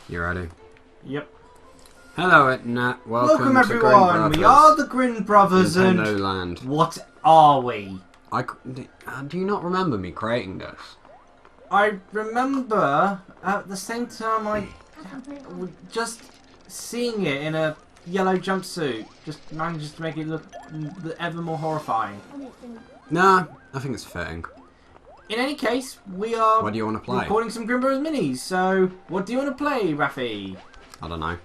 You ready? Yep. Hello, Internet. Welcome to everyone. Grin We are the Grin Brothers, Nintendo and Land. what are we? Do you not remember me creating this? I remember at the same time I just seeing it in a yellow jumpsuit just manages to make it look ever more horrifying. Nah, I think it's fitting. In any case, we are What do you want to play? recording some Grin Brothers minis. So, what do you want to play, Rafi? I don't know.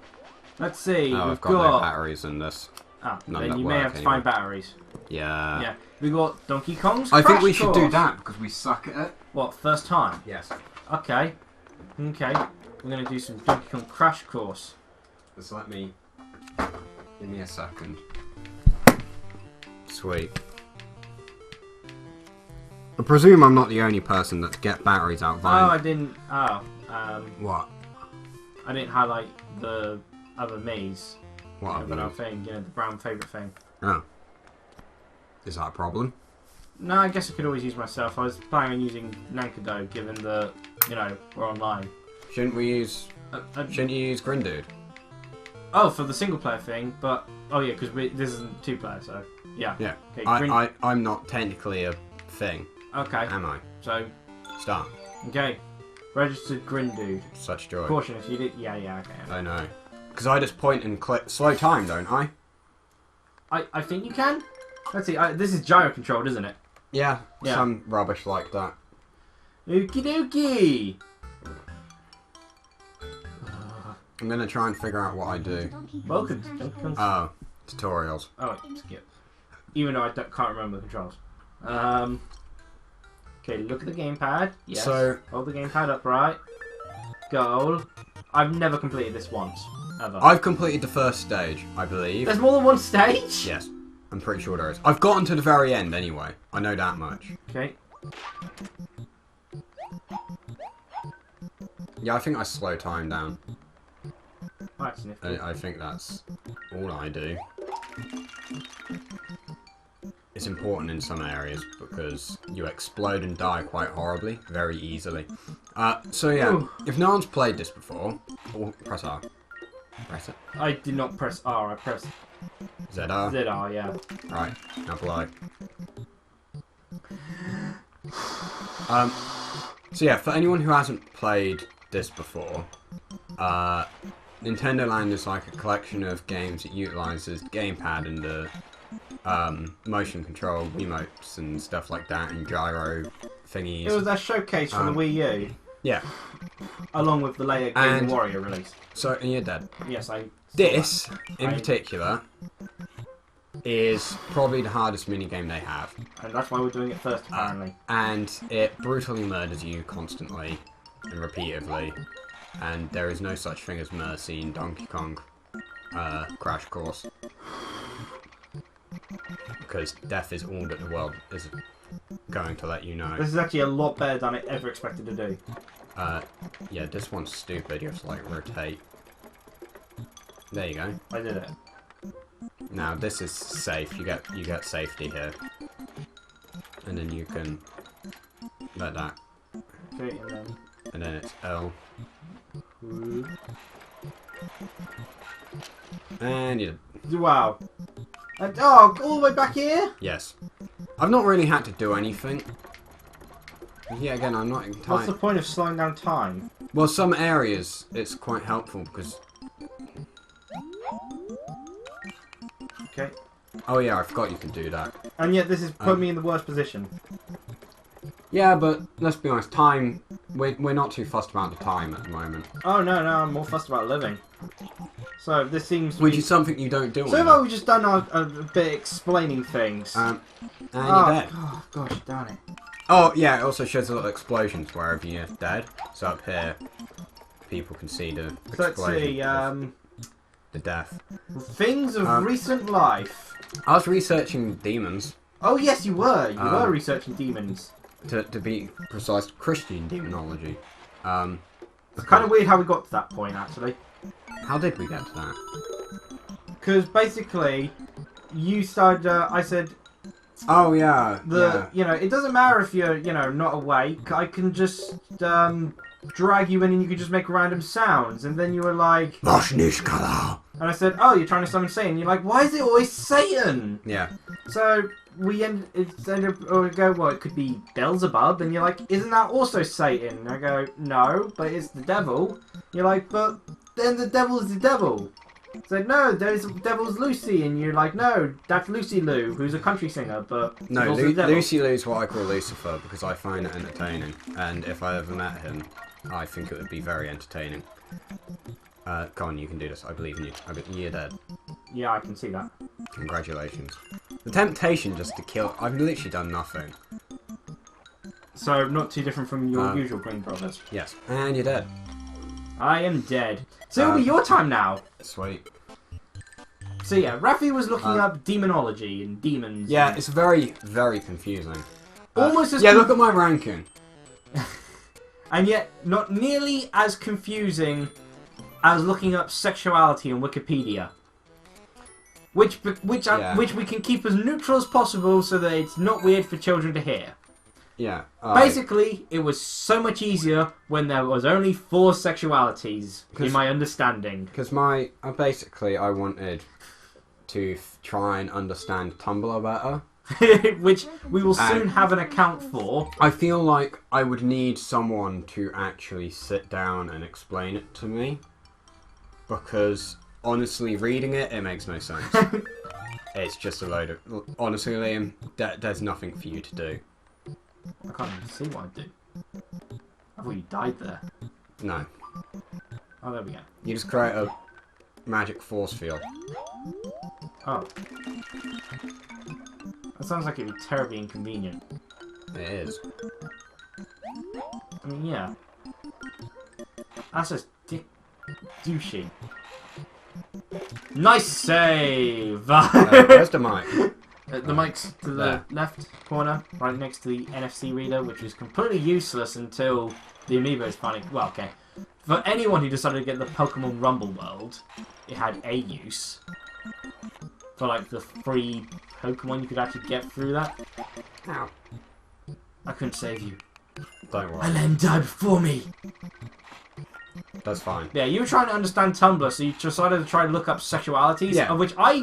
Let's see. Oh, We've I've got no batteries in this. Ah, None then that you may work have to anyway. find batteries. Yeah. Yeah. We got Donkey Kong's I think Crash we should do Course. that because we suck at it. What, first time? Yes. Okay. Okay. We're going to do some Donkey Kong Crash Course. Just let me... Give me a second. Sweet. I presume I'm not the only person that get batteries out of Oh, I didn't... Oh. What? I didn't highlight the other Mii's. What The brown thing, the brown favourite thing. Oh. Is that a problem? No, I guess I could always use myself. I was planning on using Nankado, given that, we're online. Shouldn't we use... Shouldn't you use Grin Dude? Oh, for the single player thing, but... Oh yeah, because this isn't two player, so... Yeah. Yeah. Okay, I'm not technically a thing. Okay. Am I? So... Start. Okay. Registered Grin Dude. Such joy. Caution if you did... Yeah, okay. I know. Because I just point and click slow time, don't I? I think you can? Let's see, this is gyro controlled, isn't it? Yeah. Yeah. Some rubbish like that. Okie dokie! I'm going to try and figure out what I do. Welcome to Donkey Kong's... Oh. Tutorials. Oh, wait, skip. Even though I can't remember the controls. Okay, look at the gamepad. Yes. So... Hold the gamepad upright. Goal. I've never completed this once. Ever. I've completed the first stage, I believe. There's more than one stage? Yes. I'm pretty sure there is. I've gotten to the very end anyway. I know that much. Okay. Yeah, I think I slow time down. That's nifty. I think that's all I do. It's important in some areas because you explode and die quite horribly, very easily. So yeah, Ooh. if no one's played this before, press R. Press it. I did not press R, I pressed ZR. ZR, yeah. Right, now play. So yeah, for anyone who hasn't played this before, Nintendo Land is like a collection of games that utilises the gamepad and the motion control emotes and stuff like that, and gyro thingies. It was a showcase for the Wii U. Yeah. Along with the later Game Warrior release. So, and you're dead. Yes, I... This, in particular, is probably the hardest minigame they have. And that's why we're doing it first, apparently. And it brutally murders you constantly and repeatedly. And there is no such thing as mercy in Donkey Kong Crash Course. Because death is all that the world is going to let you know. This is actually a lot better than I ever expected to do. Yeah, this one's stupid. You have to, like, rotate. There you go. I did it. Now, this is safe. You get safety here. And then you can let that. Okay, And then it's L. And you... Wow. And, oh, all the way back here? Yes. I've not really had to do anything. Yeah, again, I'm not entirely... What's the point of slowing down time? Well, some areas it's quite helpful because... Okay. Oh yeah, I forgot you can do that. And yet this has put me in the worst position. Yeah, but let's be honest, time... We're not too fussed about the time at the moment. Oh, no, I'm more fussed about living. So, this seems... Which is something you don't do. So far we've just done a bit explaining things. And you're dead. Oh, gosh, darn it. Oh, yeah, it also shows little explosions wherever you're dead. So up here, people can see the So explosion. let's see, the death. things of recent life. I was researching demons. Oh, yes, you were. You were researching demons. To be precise, Christian demonology. It's kind of weird how we got to that point, actually. How did we get to that? Because basically, you started. I said. Oh yeah. It doesn't matter if you're not awake. I can just drag you in and you could just make random sounds. And then you were like... Moshnushkala. And I said, oh, you're trying to summon Satan. You're like, why is it always Satan? Yeah. So we ended up, or we go, well, it could be Beelzebub. And you're like, isn't that also Satan? And I go, no, but it's the devil. You're like, but then the devil's the devil. So no, there's Devil's Lucy, and you're like, no, that's Lucy Lou, who's a country singer, but No, also the devil. Lucy Lou's what I call Lucifer because I find it entertaining, and if I ever met him, I think it would be very entertaining. Come on, you can do this. I believe in you. You're dead. Yeah, I can see that. Congratulations. The temptation just to kill. I've literally done nothing. So not too different from your usual Green Brothers. Yes, and you're dead. I am dead. So it'll be your time now. Sweet. So yeah, Rafi was looking up demonology and demons. Yeah, it's very, very confusing. Almost as yeah, look at my ranking. And yet, not nearly as confusing as looking up sexuality on Wikipedia. Which we can keep as neutral as possible so that it's not weird for children to hear. Yeah. Basically, it was so much easier when there was only 4 sexualities, in my understanding. Because basically I wanted to try and understand Tumblr better. Which we will soon have an account for. I feel like I would need someone to actually sit down and explain it to me. Because, honestly, reading it makes no sense. It's just a load of... Honestly, Liam, there's nothing for you to do. I can't even see what I do. I thought you died there. No. Oh, there we go. You just create a magic force field. Oh. That sounds like it'd be terribly inconvenient. It is. I mean, yeah. That's just douchey. Nice save! Where's the mic? The mic's to the left corner, right next to the NFC reader, which is completely useless until the amiibos finally... Well, okay. For anyone who decided to get the Pokemon Rumble World, it had a use. For, like, the free Pokemon you could actually get through that. Ow. I couldn't save you. Don't worry. I let him die before me! That's fine. Yeah, you were trying to understand Tumblr, so you decided to try to look up sexualities, of which I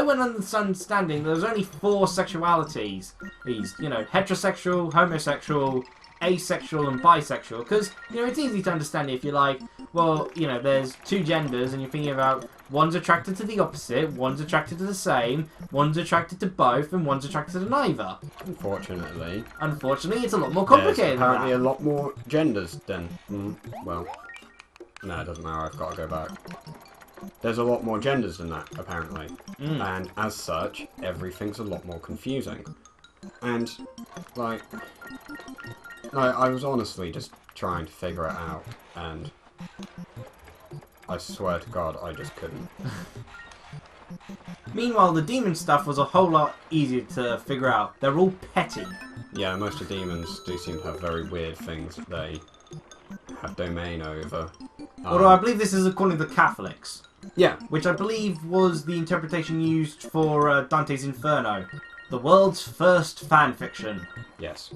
went on the understanding there's only 4 sexualities. These, you know, heterosexual, homosexual, asexual, and bisexual. Because, you know, it's easy to understand if you're like, well, you know, there's 2 genders, and you're thinking about one's attracted to the opposite, one's attracted to the same, one's attracted to both, and one's attracted to neither. Unfortunately. Unfortunately, it's a lot more complicated There's apparently than a lot more genders than... well... No, it doesn't matter, I've got to go back. There's a lot more genders than that, apparently. And as such, everything's a lot more confusing. And, like... I was honestly just trying to figure it out, and... I swear to God, I just couldn't. Meanwhile, the demon stuff was a whole lot easier to figure out. They're all petty. Yeah, most of the demons do seem to have very weird things that they have domain over. Although I believe this is according to the Catholics. Yeah. Which I believe was the interpretation used for Dante's Inferno. The world's first fanfiction. Yes.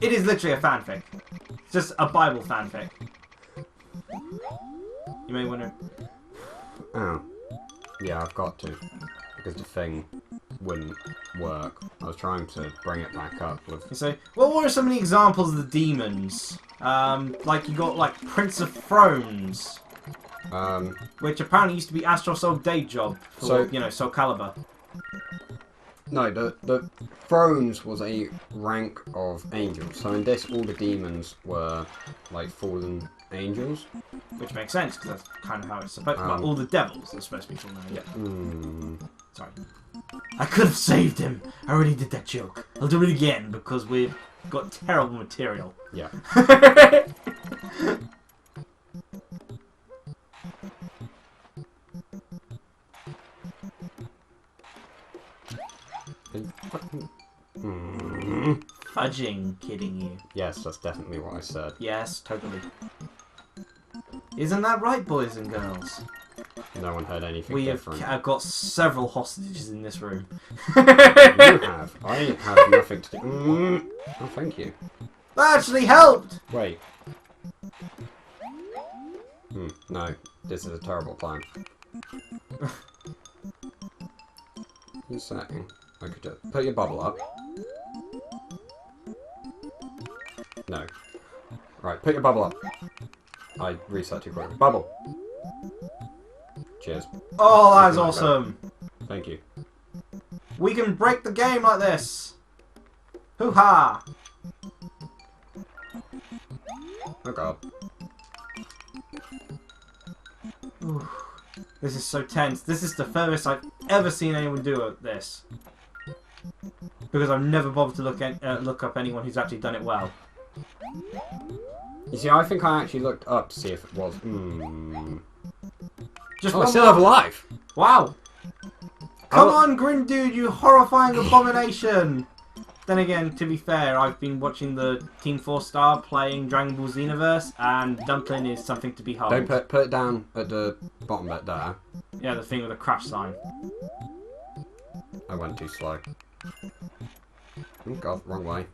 It is literally a fanfic. It's just a Bible fanfic. You may want to... Oh. Yeah, I've got to. Because the thing wouldn't work. I was trying to bring it back up with... So, what were some of the examples of the demons? Like, you got, like, Prince of Thrones. Which apparently used to be Astral Soul Day Job for, you know, Soul Calibur. No, the Thrones was a rank of angels. So in this, all the demons were, like, fallen angels. Which makes sense, because that's kind of how it's supposed to be. Well, all the devils are supposed to be fallen angels. Yeah. Sorry. I could have saved him. I already did that joke. I'll do it again, because we've got terrible material. Yeah. Fudging, kidding you. Yes, that's definitely what I said. Yes, totally. Isn't that right, boys and girls? No one heard anything We different. have got several hostages in this room. You have. I have nothing to do. Oh, thank you. That actually helped! Wait. No, this is a terrible plan. Just saying, I could just put your bubble up. No. Right, put your bubble up. I reset too quickly. Bubble. Cheers. Oh, that is awesome. Thank you. We can break the game like this. Hoo-ha. Oh god. Ooh. This is so tense. This is the furthest I've ever seen anyone do this. Because I've never bothered to look up anyone who's actually done it well. You see, I think I actually looked up to see if it was... Just I still have a life! Wow! Come on, Grin dude, you horrifying abomination! Then again, to be fair, I've been watching the Team 4-Star playing Dragon Ball Xenoverse, and Dumpling is something to behold. Don't put it down at the bottom bit there. Yeah, the thing with the crash sign. I went too slow. Oh god, wrong way.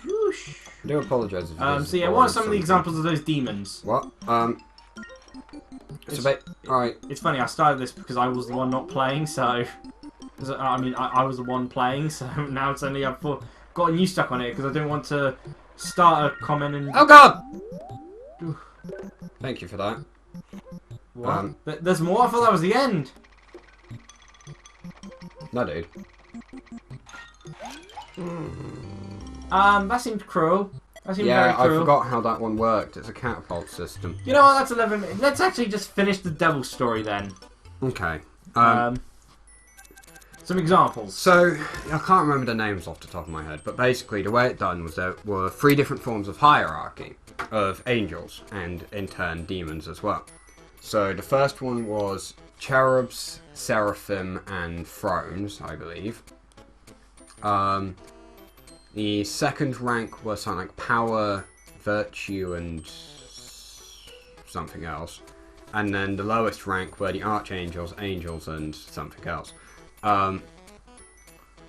Whoosh. I do apologise if you So yeah, what are some of the examples of those demons? What? It's a bit... Alright. It's funny, I started this because I was the one not playing, so... I mean, I was the one playing, so now it's only I've gotten you stuck on it because I didn't want to start a comment and... Oh god! Thank you for that. What? There's more? I thought that was the end. No, dude. That seemed cruel. That seemed very Yeah, I cruel. forgot how that one worked. It's a catapult system. You know what? That's 11 minutes. Let's actually just finish the devil story then. Okay. Some examples. So, I can't remember the names off the top of my head, but basically the way it done was there were 3 different forms of hierarchy of angels, and in turn demons as well. So the first one was cherubs, seraphim, and thrones, I believe. The second rank was something like power, virtue, and something else. And then the lowest rank were the archangels, angels, and something else. But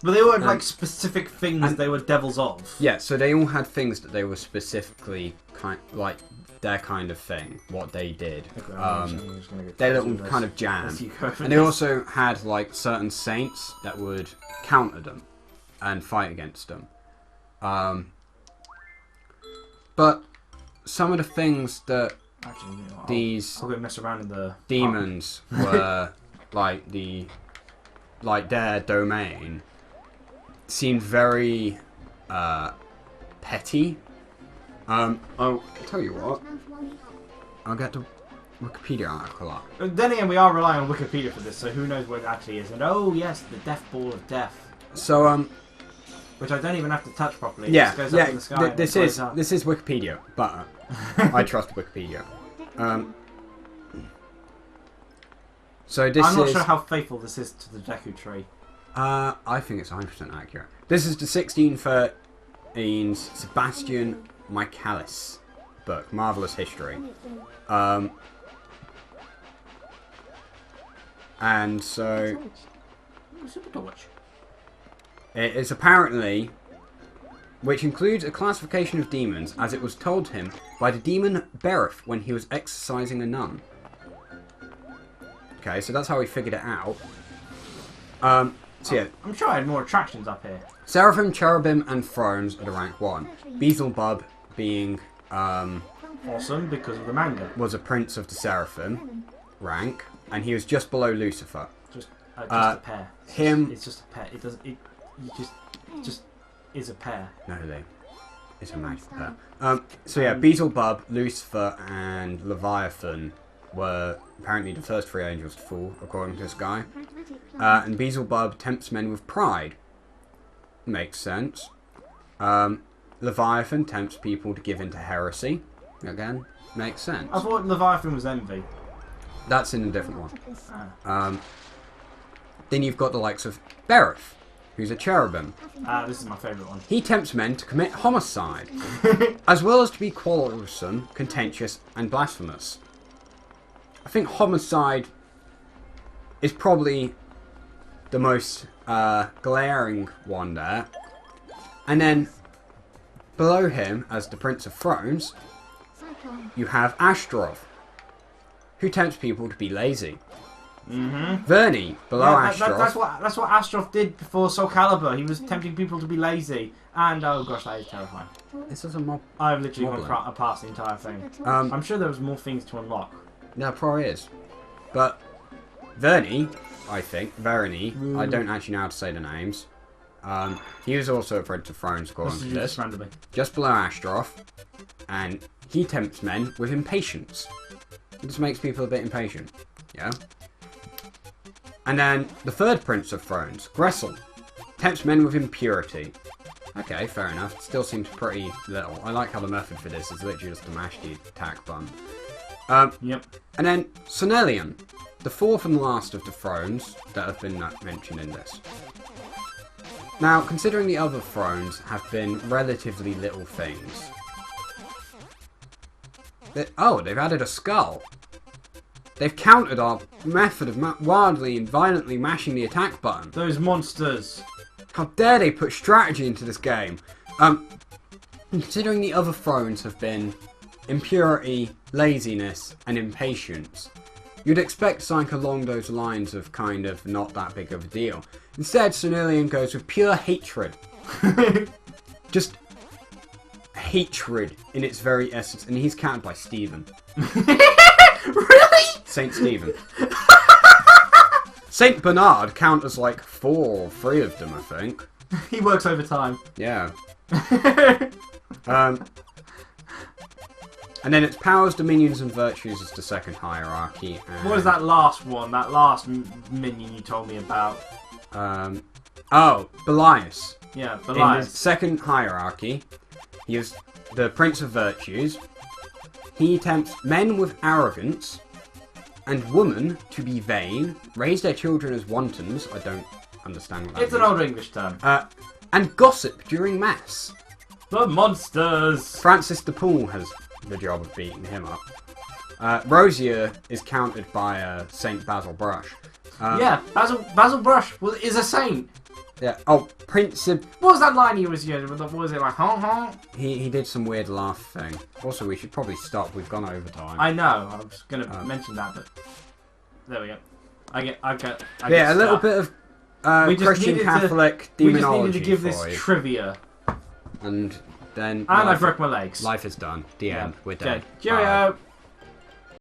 they weren't like specific things they were devils of. Yeah, so they all had things that they were specifically like their kind of thing, what they did. Their little kind of jam. And they also had like certain saints that would counter them and fight against them. But some of the things that these I'll go mess around in the demons were like their domain seemed very petty. I'll tell you what. I'll get the Wikipedia article up. Then again, we are relying on Wikipedia for this, so who knows what it actually is. And oh yes, the death ball of death. So which I don't even have to touch properly. Yeah, it just goes up in the sky this is Wikipedia, but I trust Wikipedia. So this I'm not sure how faithful this is to the Deku tree. I think it's 100% accurate. This is the 1613's Sebastian Michaelis book, Marvelous History. And so it is apparently, which includes a classification of demons, as it was told him by the demon Berith when he was exorcising a nun. Okay, so that's how he figured it out. So yeah, I'm sure I had more attractions up here. Seraphim, Cherubim, and Thrones are the rank 1. Beelzebub being Awesome, because of the manga. was a prince of the Seraphim rank, and he was just below Lucifer. Just a pair. It's just a pair. It does. It just is a pair. No, it's a magic pair. So yeah, Beelzebub, Lucifer, and Leviathan were apparently the first 3 angels to fall, according to this guy. And Beelzebub tempts men with pride. Makes sense. Leviathan tempts people to give in to heresy. Again, makes sense. I thought Leviathan was envy. That's in a different one. Then you've got the likes of Berith, who's a cherubim. This is my favourite one. He tempts men to commit homicide, as well as to be quarrelsome, contentious, and blasphemous. I think homicide is probably the most glaring one there. And then below him, as the Prince of Thrones, you have Ashtaroth, who tempts people to be lazy. Mm-hmm. Vernie, below Ashtaroth. That's what Ashtaroth did before Soul Calibur. He was tempting people to be lazy. And, oh gosh, that is terrifying. This is a mob. I've literally gone past the entire thing. I'm sure there was more things to unlock. There probably is. But Vernie, I think, Vernie, I don't actually know how to say the names. He was also a Prince of Thrones according to this. Randomly. Just below Ashtaroth. And he tempts men with impatience. It just makes people a bit impatient. Yeah? And then the third Prince of Thrones, Gressel, tempts men with impurity. Okay, fair enough. It still seems pretty little. I like how the method for this is literally just to mash the attack button. Yep. And then Sonelion, the fourth and last of the thrones that have been mentioned in this. Now, considering the other thrones have been relatively little things. They've added a skull. They've countered our method of wildly and violently mashing the attack button. Those monsters. How dare they put strategy into this game? Considering the other thrones have been impurity, laziness, and impatience, you'd expect something along those lines of kind of not that big of a deal. Instead, Sonelion goes with pure hatred. Just hatred in its very essence, and he's counted by Stephen. Really? Saint Stephen. Saint Bernard count as like 4 or 3 of them, I think. He works overtime. Yeah. And then it's powers, dominions, and virtues as the second hierarchy. And what was that last one? That last minion you told me about? Belias. Yeah, In Belias. the second hierarchy, he is the Prince of Virtues. He tempts men with arrogance and women to be vain, raise their children as wantons. I don't understand what that It's means. an old English term. And gossip during mass. The monsters! Francis de Paul has the job of beating him up. Rosier is countered by Saint Basil Brush. Yeah, Basil Brush is a saint. Yeah. Oh, Prince of... What was that line he was using? What was it like? Honk honk? He did some weird laugh thing. Also, we should probably stop. We've gone over time. I know. I was going to mention that, but there we go. I get a little bit of Christian Catholic demonology. We just needed to give this for you. trivia. And then... And I broke my legs. Life is done. The end. We're dead. Cheerio. Bye.